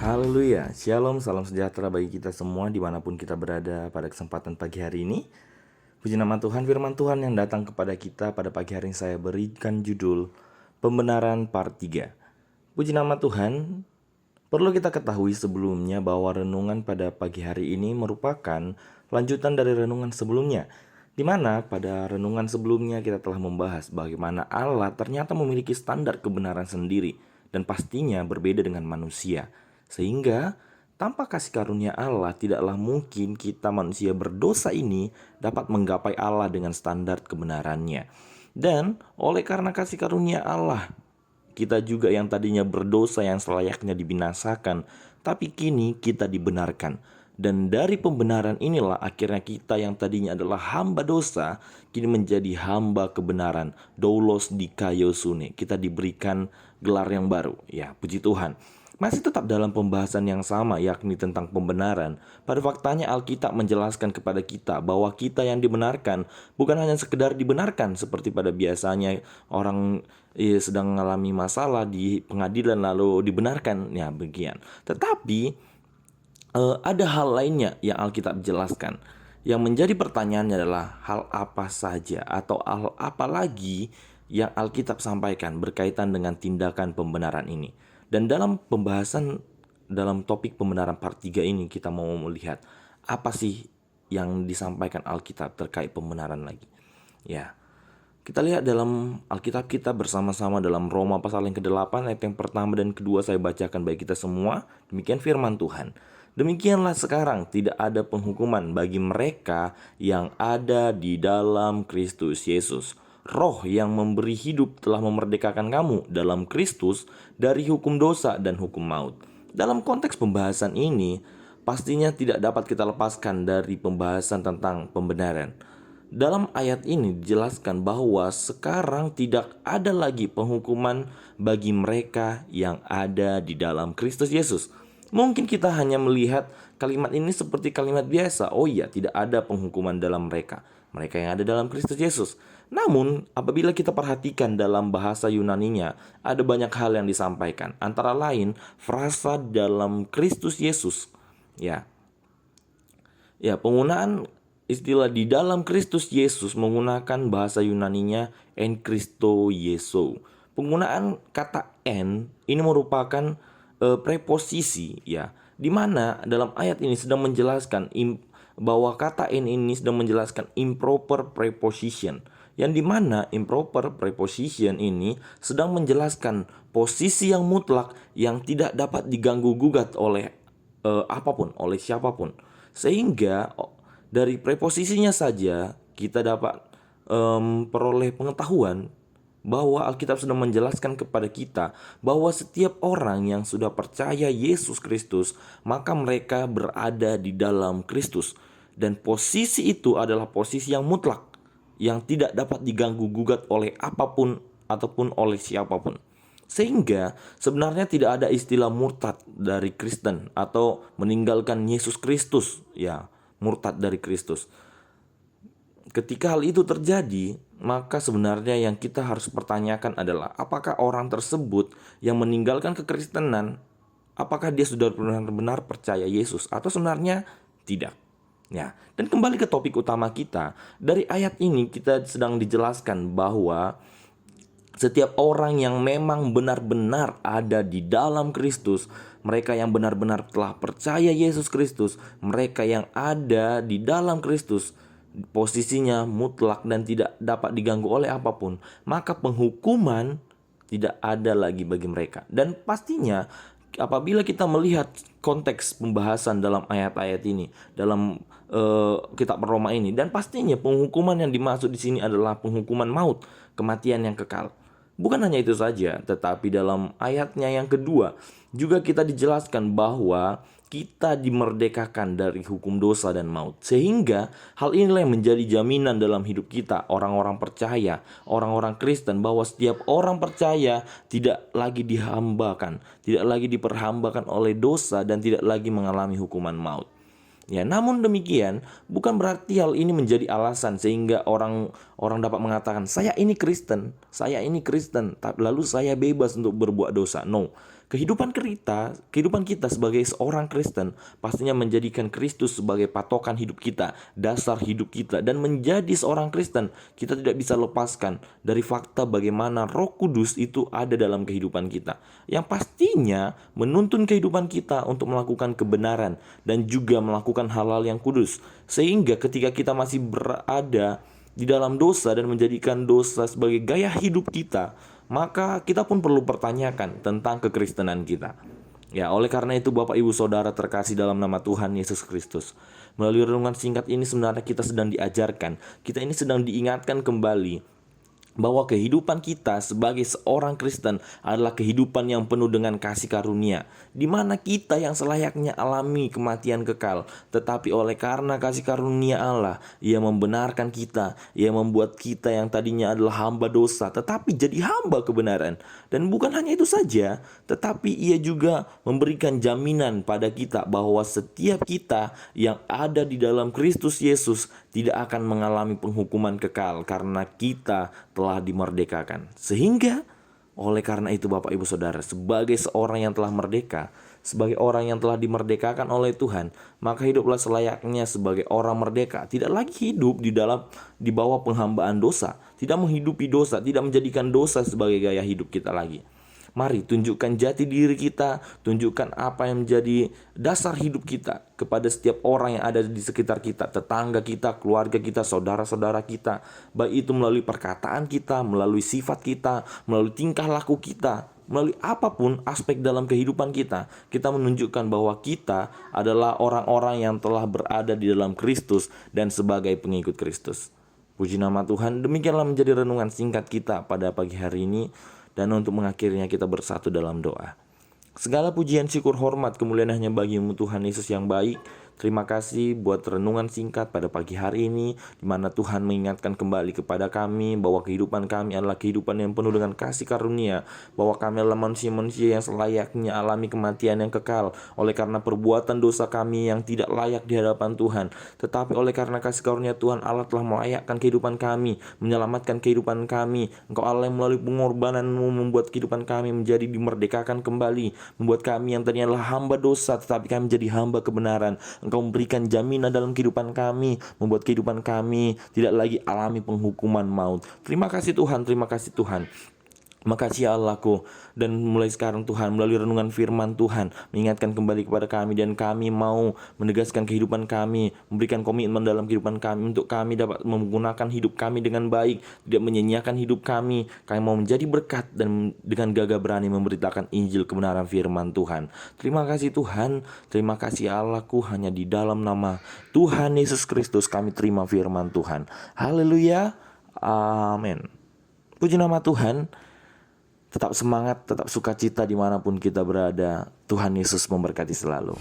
Haleluya, Shalom, salam sejahtera bagi kita semua dimanapun kita berada pada kesempatan pagi hari ini. Puji nama Tuhan, firman Tuhan yang datang kepada kita pada pagi hari ini saya berikan judul Pembenaran Part 3. Puji nama Tuhan, perlu kita ketahui sebelumnya bahwa renungan pada pagi hari ini merupakan lanjutan dari renungan sebelumnya, di mana pada renungan sebelumnya kita telah membahas bagaimana Allah ternyata memiliki standar kebenaran sendiri dan pastinya berbeda dengan manusia. Sehingga tanpa kasih karunia Allah tidaklah mungkin kita manusia berdosa ini dapat menggapai Allah dengan standar kebenarannya. Dan oleh karena kasih karunia Allah, kita juga yang tadinya berdosa yang selayaknya dibinasakan, tapi kini kita dibenarkan. Dan dari pembenaran inilah akhirnya kita yang tadinya adalah hamba dosa, kini menjadi hamba kebenaran. Doulos dikaiosune. Kita diberikan gelar yang baru. Ya, puji Tuhan. Masih tetap dalam pembahasan yang sama, yakni tentang pembenaran. Pada faktanya Alkitab menjelaskan kepada kita bahwa kita yang dibenarkan bukan hanya sekedar dibenarkan seperti pada biasanya orang sedang mengalami masalah di pengadilan lalu dibenarkan, ya begian. Tetapi ada hal lainnya yang Alkitab jelaskan. Yang menjadi pertanyaannya adalah hal apa saja atau hal apa lagi yang Alkitab sampaikan berkaitan dengan tindakan pembenaran ini. Dan dalam pembahasan dalam topik pembenaran part 3 ini kita mau melihat apa sih yang disampaikan Alkitab terkait pembenaran lagi. Ya, kita lihat dalam Alkitab kita bersama-sama dalam Roma pasal yang ke-8 ayat yang pertama dan kedua saya bacakan bagi kita semua. Demikian firman Tuhan. Demikianlah sekarang tidak ada penghukuman bagi mereka yang ada di dalam Kristus Yesus. Roh yang memberi hidup telah memerdekakan kamu dalam Kristus dari hukum dosa dan hukum maut. Dalam konteks pembahasan ini, pastinya tidak dapat kita lepaskan dari pembahasan tentang pembenaran. Dalam ayat ini dijelaskan bahwa sekarang tidak ada lagi penghukuman bagi mereka yang ada di dalam Kristus Yesus. Mungkin kita hanya melihat kalimat ini seperti kalimat biasa. Oh iya, tidak ada penghukuman dalam mereka yang ada dalam Kristus Yesus. Namun, apabila kita perhatikan dalam bahasa Yunaninya, ada banyak hal yang disampaikan. Antara lain, frasa dalam Kristus Yesus. Ya, penggunaan istilah di dalam Kristus Yesus menggunakan bahasa Yunaninya en Christo Jesu. Penggunaan kata en ini merupakan preposisi, ya, di mana dalam ayat ini sedang menjelaskan bahwa kata en ini sedang menjelaskan improper preposition, yang dimana improper preposition ini sedang menjelaskan posisi yang mutlak yang tidak dapat diganggu gugat oleh apapun, oleh siapapun. Sehingga dari preposisinya saja kita dapat peroleh pengetahuan bahwa Alkitab sedang menjelaskan kepada kita bahwa setiap orang yang sudah percaya Yesus Kristus, maka mereka berada di dalam Kristus. Dan posisi itu adalah posisi yang mutlak, yang tidak dapat diganggu gugat oleh apapun ataupun oleh siapapun. Sehingga sebenarnya tidak ada istilah murtad dari Kristen atau meninggalkan Yesus Kristus, ya, murtad dari Kristus. Ketika hal itu terjadi, maka sebenarnya yang kita harus pertanyakan adalah apakah orang tersebut yang meninggalkan kekristenan, apakah dia sudah benar-benar percaya Yesus atau sebenarnya tidak. Ya, dan kembali ke topik utama kita, dari ayat ini kita sedang dijelaskan bahwa setiap orang yang memang benar-benar ada di dalam Kristus, mereka yang benar-benar telah percaya Yesus Kristus, mereka yang ada di dalam Kristus, posisinya mutlak dan tidak dapat diganggu oleh apapun, maka penghukuman tidak ada lagi bagi mereka. Dan pastinya apabila kita melihat konteks pembahasan dalam ayat-ayat ini, dalam kitab Roma ini, dan pastinya penghukuman yang dimaksud di sini adalah penghukuman maut, kematian yang kekal. Bukan hanya itu saja, tetapi dalam ayatnya yang kedua juga kita dijelaskan bahwa kita dimerdekakan dari hukum dosa dan maut. Sehingga hal inilah yang menjadi jaminan dalam hidup kita, orang-orang percaya, orang-orang Kristen, bahwa setiap orang percaya tidak lagi dihambakan, tidak lagi diperhambakan oleh dosa dan tidak lagi mengalami hukuman maut. Ya, namun demikian bukan berarti hal ini menjadi alasan sehingga orang dapat mengatakan saya ini Kristen, lalu saya bebas untuk berbuat dosa. No. Kehidupan kita sebagai seorang Kristen pastinya menjadikan Kristus sebagai patokan hidup kita, dasar hidup kita. Dan menjadi seorang Kristen, kita tidak bisa lepaskan dari fakta bagaimana Roh Kudus itu ada dalam kehidupan kita, yang pastinya menuntun kehidupan kita untuk melakukan kebenaran dan juga melakukan hal-hal yang kudus. Sehingga ketika kita masih berada di dalam dosa dan menjadikan dosa sebagai gaya hidup kita, maka kita pun perlu pertanyakan tentang kekristenan kita. Ya, oleh karena itu Bapak Ibu Saudara terkasih dalam nama Tuhan Yesus Kristus, melalui renungan singkat ini sebenarnya kita sedang diajarkan, kita ini sedang diingatkan kembali bahwa kehidupan kita sebagai seorang Kristen adalah kehidupan yang penuh dengan kasih karunia, di mana kita yang selayaknya alami kematian kekal, tetapi oleh karena kasih karunia Allah, Ia membenarkan kita, Ia membuat kita yang tadinya adalah hamba dosa tetapi jadi hamba kebenaran. Dan bukan hanya itu saja, tetapi Ia juga memberikan jaminan pada kita bahwa setiap kita yang ada di dalam Kristus Yesus tidak akan mengalami penghukuman kekal karena kita telah dimerdekakan. Sehingga oleh karena itu Bapak Ibu Saudara, sebagai seorang yang telah merdeka, sebagai orang yang telah dimerdekakan oleh Tuhan, maka hiduplah selayaknya sebagai orang merdeka. Tidak lagi hidup di bawah penghambaan dosa, tidak menghidupi dosa, tidak menjadikan dosa sebagai gaya hidup kita lagi. Mari tunjukkan jati diri kita, tunjukkan apa yang menjadi dasar hidup kita kepada setiap orang yang ada di sekitar kita, tetangga kita, keluarga kita, saudara-saudara kita. Baik itu melalui perkataan kita, melalui sifat kita, melalui tingkah laku kita, melalui apapun aspek dalam kehidupan kita, kita menunjukkan bahwa kita adalah orang-orang yang telah berada di dalam Kristus dan sebagai pengikut Kristus. Puji nama Tuhan, demikianlah menjadi renungan singkat kita pada pagi hari ini. Dan untuk mengakhirinya kita bersatu dalam doa. Segala pujian, syukur, hormat, kemuliaan hanya bagimu Tuhan Yesus yang baik. Terima kasih buat renungan singkat pada pagi hari ini, di mana Tuhan mengingatkan kembali kepada kami bahwa kehidupan kami adalah kehidupan yang penuh dengan kasih karunia, bahwa kami adalah manusia-manusia yang selayaknya alami kematian yang kekal oleh karena perbuatan dosa kami yang tidak layak di hadapan Tuhan. Tetapi oleh karena kasih karunia Tuhan, Allah telah melayakkan kehidupan kami, menyelamatkan kehidupan kami. Engkau Allah yang melalui pengorbanan-Mu membuat kehidupan kami menjadi dimerdekakan kembali, membuat kami yang tadinya adalah hamba dosa tetapi kami menjadi hamba kebenaran. Engkau memberikan jaminan dalam kehidupan kami, membuat kehidupan kami tidak lagi alami penghukuman maut. Terima kasih Tuhan, terima kasih Tuhan. Makasih ya Allahku. Dan mulai sekarang Tuhan, melalui renungan firman Tuhan, mengingatkan kembali kepada kami, dan kami mau menegaskan kehidupan kami, memberikan komitmen dalam kehidupan kami untuk kami dapat menggunakan hidup kami dengan baik, tidak menyia-nyiakan hidup kami. Kami mau menjadi berkat dan dengan gagah berani memberitakan Injil kebenaran firman Tuhan. Terima kasih Tuhan, terima kasih ya Allahku. Hanya di dalam nama Tuhan Yesus Kristus kami terima firman Tuhan. Haleluya, amin. Puji nama Tuhan. Tetap semangat, tetap sukacita dimanapun kita berada. Tuhan Yesus memberkati selalu.